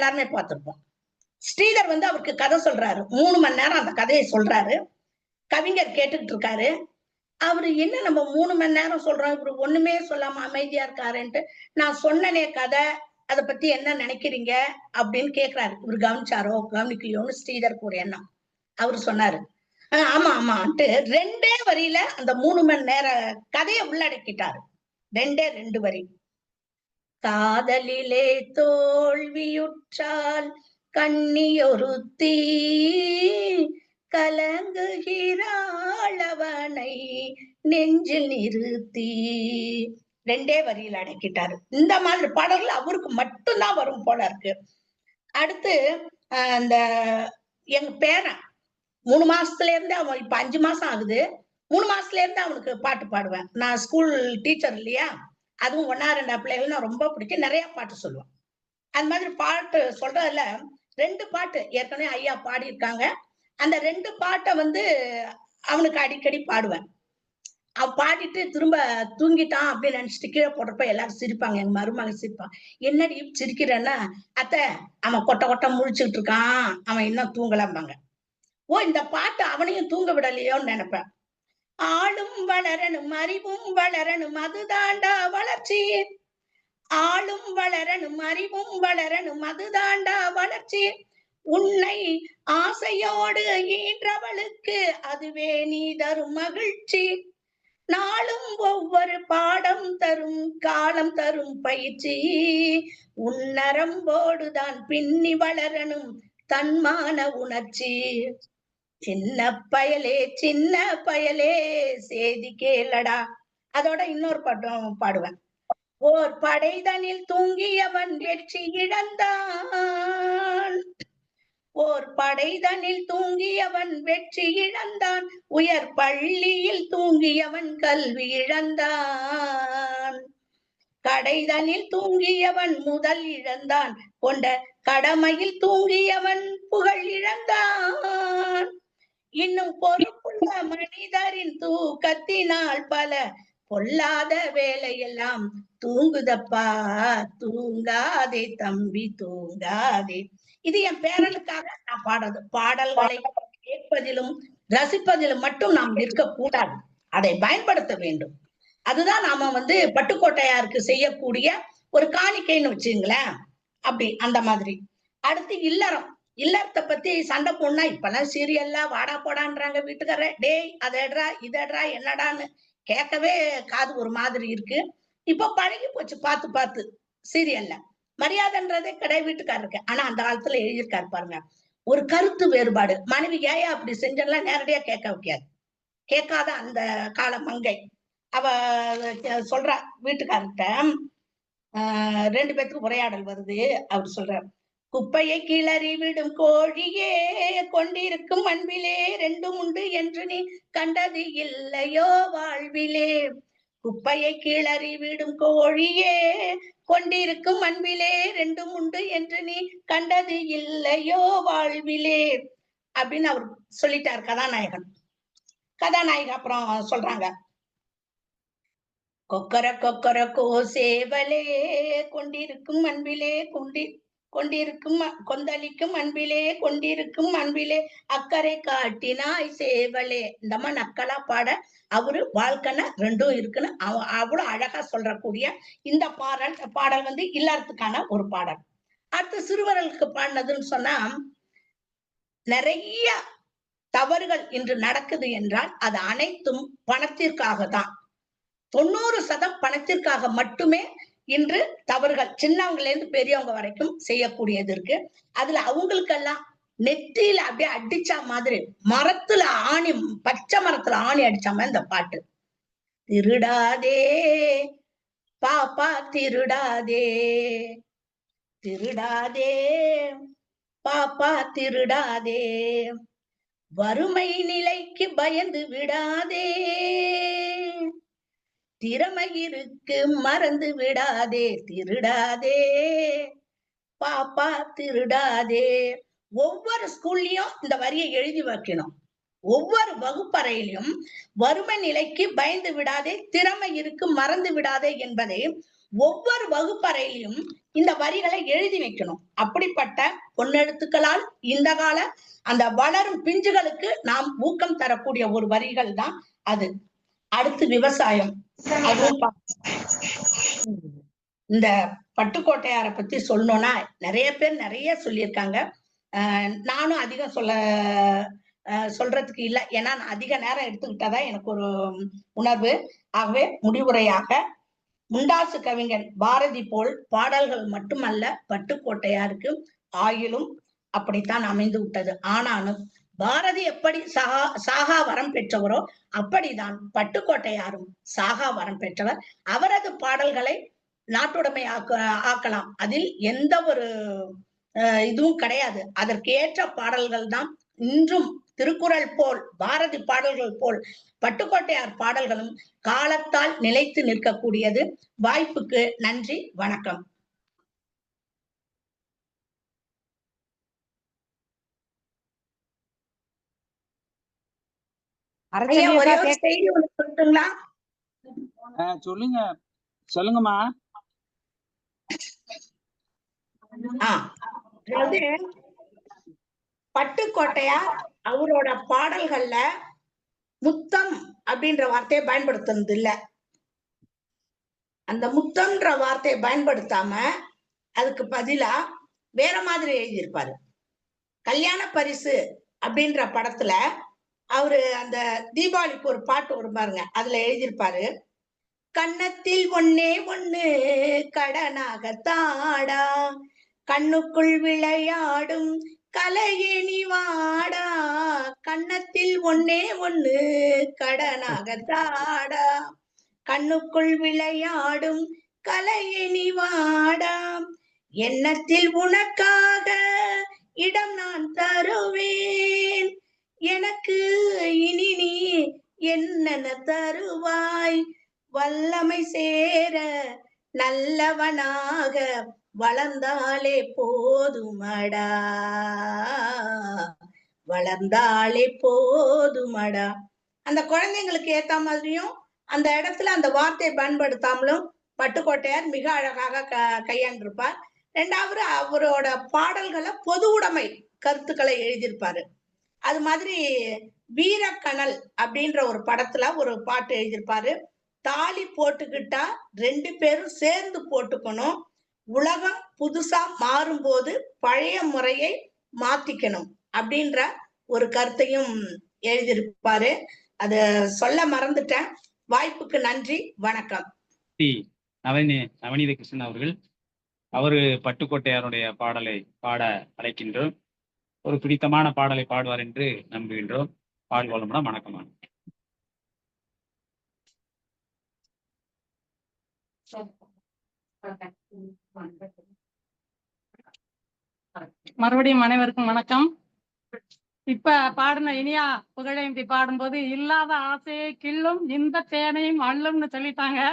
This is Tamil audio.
எல்லாருமே பார்த்திருப்போம். ஸ்ரீதர் வந்து அவருக்கு கதை சொல்றாரு, 3 மணி நேரம் அந்த கதையை சொல்றாரு. கவிஞர் கேட்டுக்கிட்டு இருக்காரு. அவரு என்ன நம்ம 3 மணி நேரம் சொல்றோம், இவரு ஒண்ணுமே சொல்லாம அமைதியா இருக்காருன்ட்டு, நான் சொன்னனே கதை, அதை பத்தி என்ன நினைக்கிறீங்க அப்படின்னு கேக்குறாரு. இவரு கவனிச்சாரோ கவனிக்கலையோன்னு ஸ்ரீதருக்கு ஒரு எண்ணம். அவரு சொன்னாரு, ஆமா ஆமான்ட்டு 2 வரியில அந்த 3 மணி நேர கதையை உள்ளடக்கிட்டாரு. 2 வரி. காதலிலே தோல்வியுற்றால் கண்ணியொருத்தி கலங்குகிறாள் அவனை நெஞ்சில் நிறுத்தி. 2 வரியில் அடக்கிட்டாரு. இந்த மாதிரி பாடல்கள் அவருக்கு மட்டும்தான் வரும் போல இருக்கு. அடுத்து அந்த எங்க பேரன் 3 மாசத்துல இருந்து, அவன் இப்ப 5 மாசம் ஆகுது. 3 மாசத்துல இருந்து அவனுக்கு பாட்டு பாடுவேன். நான் ஸ்கூல் டீச்சர் இல்லையா, அதுவும் 1 2 பிள்ளைகள் நான் ரொம்ப பிடிக்கும். நிறைய பாட்டு சொல்லுவேன். அந்த மாதிரி பாட்டு சொல்றதுல 2 பாட்டு ஏற்கனவே ஐயா பாடி இருக்காங்க. அந்த 2 பாட்டை வந்து அவனுக்கு அடிக்கடி பாடுவேன். அவன் பாடிட்டு திரும்ப தூங்கிட்டான் அப்படின்னு நினைச்சிட்டு கீழே போடுறப்ப எல்லாரும் சிரிப்பாங்க. எங்க மருமகன் சிரிப்பான். என்னடி சிரிக்கிறேன்னா, அத்தை அவன் கொட்ட கொட்ட முழிச்சுட்டு இருக்கான், அவன் இன்னும் தூங்கலாம்பாங்க. ஓ, இந்த பாட்டு அவனையும் தூங்க விடலையோன்னு நினைப்பேன். ஆளும் வளரணும் அறிவும் வளரணும் அதுதாண்டா வளர்ச்சி. ஆளும் வளரணும் அறிவும் வளரணும் அதுதாண்டா வளர்ச்சி. உன்னை ஆசையோடு ஈன்றவளுக்கு அதுவே நீ தரும் மகிழ்ச்சி. நாளும் ஒவ்வொரு பாடம் தரும் காலம் தரும் பயிற்சி. உன்னரம்போடுதான் பின்னி வளரணும் தன்மான உணர்ச்சி. சின்ன பயலே சேதி கேளடா. அதோட இன்னொரு பாட்டும் பாடுவேன். ஓர் படைதனில் தூங்கியவன் வெற்றி இழந்தான். ஓர் படைதனில் தூங்கியவன் வெற்றி இழந்தான். உயர் பள்ளியில் தூங்கியவன் கல்வி இழந்தான். கடைதனில் தூங்கியவன் முதல் இழந்தான். கொண்ட கடமையில் தூங்கியவன் புகழ் இழந்தான். இன்னும் பொறுப்புள்ள மனிதரின் தூக்கத்தினால் பல பொல்லாத வேலையெல்லாம் தூங்குதப்பா. தூங்காதே தம்பி தூங்காதே. இது என் பேரனுக்காக நான் பாடுறது. பாடல்களை கேட்பதிலும் ரசிப்பதிலும் மட்டும் நாம் இருக்கக்கூடாது, அதை பயன்படுத்த வேண்டும். அதுதான் நாம வந்து பட்டுக்கோட்டையாருக்கு செய்யக்கூடிய ஒரு காணிக்கைன்னு வச்சுங்களேன். அப்படி அந்த மாதிரி. அடுத்து இல்லறம். இல்லறத்தை பத்தி சண்டை போடனா இப்பெல்லாம் சீரியல்லாம் வாடா போடான்றாங்க வீட்டுக்கார. டேய் அதை எடுறா இதை எடுறா என்னடான்னு கேட்கவே காது ஒரு மாதிரி இருக்கு. இப்ப பழகி போச்சு பார்த்து பார்த்து சீரியல்ல. மரியாதைன்றதே கிடையாது வீட்டுக்காரருக்கு. ஆனா அந்த காலத்துல எழுதியிருக்காரு பாருங்க, ஒரு கருத்து வேறுபாடு. மனைவி ஏயா அப்படி செஞ்செல்லாம் நேரடியா கேட்க வைக்காது. கேட்காத அந்த கால மங்கை அவ சொல்றா வீட்டுக்காரர்கிட்ட. 2 பேத்துக்கு உரையாடல் வருது. அவர் சொல்ற, குப்பையை கிளறி விடும் கோழியே கொண்டிருக்கும் அன்பிலே 2 உண்டு என்று நீ கண்டது இல்லையோ வாழ்விலே. குப்பையை கிளறி விடும் கோழியே கொண்டிருக்கும் அன்பிலே 2 உண்டு என்று நீ கண்டது இல்லையோ வாழ்விலே அப்படின்னு அவர் சொல்லிட்டார் கதாநாயகன். கதாநாயகன் அப்புறம் சொல்றாங்க, கொக்கர கொக்கர கோசேவலே கொண்டிருக்கும் அன்பிலே கொண்டிருக்கும் கொந்தளிக்கும் அன்பிலே கொண்டிருக்கும் அன்பிலே அக்கறை காட்டினாய் சேவலே. இந்த மாதிரி நக்கலா பாட அவரு வாழ்க்கைன 2 இருக்குன்னு அவ்வளவு அழகா சொல்றக்கூடிய இந்த பாடல் வந்து இல்லறதுக்கான ஒரு பாடல். அடுத்து சிறுவர்களுக்கு பாடினதுன்னு சொன்னா, நிறைய தவறுகள் இன்று நடக்குது என்றால் அது அனைத்தும் பணத்திற்காக தான். 90% பணத்திற்காக மட்டுமே இன்று தவறுகள் சின்னவங்கல இருந்து பெரியவங்க வரைக்கும் செய்யக்கூடியது இருக்கு. அதுல அவங்களுக்கெல்லாம் நெத்தியில அப்படியே அடிச்சா மாதிரி, மரத்துல ஆணி, பச்சை மரத்துல ஆணி அடிச்ச மாதிரி இந்த பாட்டு. திருடாதே பாப்பா திருடாதே, திருடாதே பாப்பா திருடாதே, வறுமை நிலைக்கு பயந்து விடாதே, திறமை இருக்கு மறந்து விடாதே, திருடாதே பாப்பா திருடாதே. ஒவ்வொரு ஸ்கூல்லயும் இந்த வரியை எழுதி வைக்கணும். ஒவ்வொரு வகுப்பறையிலும் வறுமை நிலைக்கு பயந்து விடாதே, திறமை இருக்கு மறந்து விடாதே என்பதை ஒவ்வொரு வகுப்பறையிலும் இந்த வரிகளை எழுதி வைக்கணும். அப்படிப்பட்ட பொன்னெழுத்துக்களால் இந்த கால அந்த வளரும் பிஞ்சுகளுக்கு நாம் ஊக்கம் தரக்கூடிய ஒரு வரிகள் தான் அது. அடுத்து விவசாயம். அதுவும் இந்த பட்டுக்கோட்டையாரை பத்தி சொல்லணும்னா நிறைய பேர் நிறைய சொல்லியிருக்காங்க. நானும் அதிகம் சொல்றதுக்கு இல்லை, ஏன்னா நான் அதிக நேரம் எடுத்துக்கிட்டதான் எனக்கு ஒரு உணர்வு. ஆகவே முடிவுரையாக, முண்டாசு கவிஞன் பாரதி போல் பாடல்கள் மட்டுமல்ல, பட்டுக்கோட்டையாருக்கு ஆயுளும் அப்படித்தான் அமைந்து விட்டது. ஆனாலும் பாரதி எப்படி சாகா வரம் பெற்றவரோ அப்படிதான் பட்டுக்கோட்டையாரும் சாகா வரம் பெற்றவர். அவரது பாடல்களை நாட்டுடைமை ஆக்கலாம், அதில் எந்த ஒரு இதுவும் கிடையாது. அதற்கு ஏற்ற பாடல்கள் தான் இன்றும் திருக்குறள் போல், பாரதி பாடல்கள் போல் பட்டுக்கோட்டையார் பாடல்களும் காலத்தால் நிலைத்து நிற்கக்கூடியது. வாய்ப்புக்கு நன்றி, வணக்கம். ஒரே ஒரு செய்தி ஒன்று சொல்லட்டுங்களா? சொல்லுங்க, சொல்லுங்கம்மா. அதாவது பட்டுக்கோட்டையார் அவரோட பாடல்கள்ல முத்தம் அப்படின்ற வார்த்தையை பயன்படுத்துறது இல்ல. அந்த முத்தம்ன்ற வார்த்தையை பயன்படுத்தாம அதுக்கு பதிலா வேற மாதிரி எழுதியிருப்பாரு. கல்யாண பரிசு அப்படின்ற படத்துல அவரு அந்த தீபாவளிக்கு ஒரு பாட்டு வரும் பாருங்க, அதுல எழுதியிருப்பாரு, கன்னத்தில் ஒன்னே ஒண்ணு கடனாக தாடா, கண்ணுக்குள் விளையாடும் கலையணி வாடா, கன்னத்தில் ஒன்னே ஒண்ணு கடனாக தாடா, கண்ணுக்குள் விளையாடும் கலையணி வாடா, எண்ணத்தில் உனக்காக இடம் நான் தருவேன், எனக்கு இனி நீ என்னென்ன தருவாய், வல்லமை சேர நல்லவனாக வளர்ந்தாலே போதுமடா, வளர்ந்தாலே போதுமடா. அந்த குழந்தைங்களுக்கு ஏத்த மாதிரியும் அந்த இடத்துல அந்த வார்த்தையை பயன்படுத்தாமலும் பட்டுக்கோட்டையார் மிக அழகாக கையாண்டிருப்பார். ரெண்டாவது, அவரோட பாடல்களை பொது உடைமை கருத்துக்களை எழுதியிருப்பாரு. அது மாதிரி வீரக்கணல் அப்படின்ற ஒரு படத்துல ஒரு பாட்டு எழுதியிருப்பாரு, தாலி போட்டுக்கிட்டா 2 பேரும் சேர்ந்து போட்டுக்கணும், உலகம் புதுசா மாறும்போது பழைய முறையை மாத்திக்கணும் அப்படின்ற ஒரு கருத்தையும் எழுதியிருப்பாரு. அத சொல்ல மறந்துட்டேன். வாய்ப்புக்கு நன்றி, வணக்கம். நவநீத கிருஷ்ணன் அவர்கள், அவரு பட்டுக்கோட்டையாருடைய பாடலை பாட அழைக்கின்றோம். ஒரு பிடித்தமான பாடலை பாடுவார் என்று நம்புகின்றோம். பாடுவோம்னா வணக்கமா. மறுபடியும் அனைவருக்கும் வணக்கம். இப்ப பாடின இனியா புகழேந்தி பாடும்போது இல்லாத ஆசையை கிள்ளும் இந்த தேனையும் அள்ளும்னு சொல்லிட்டாங்க.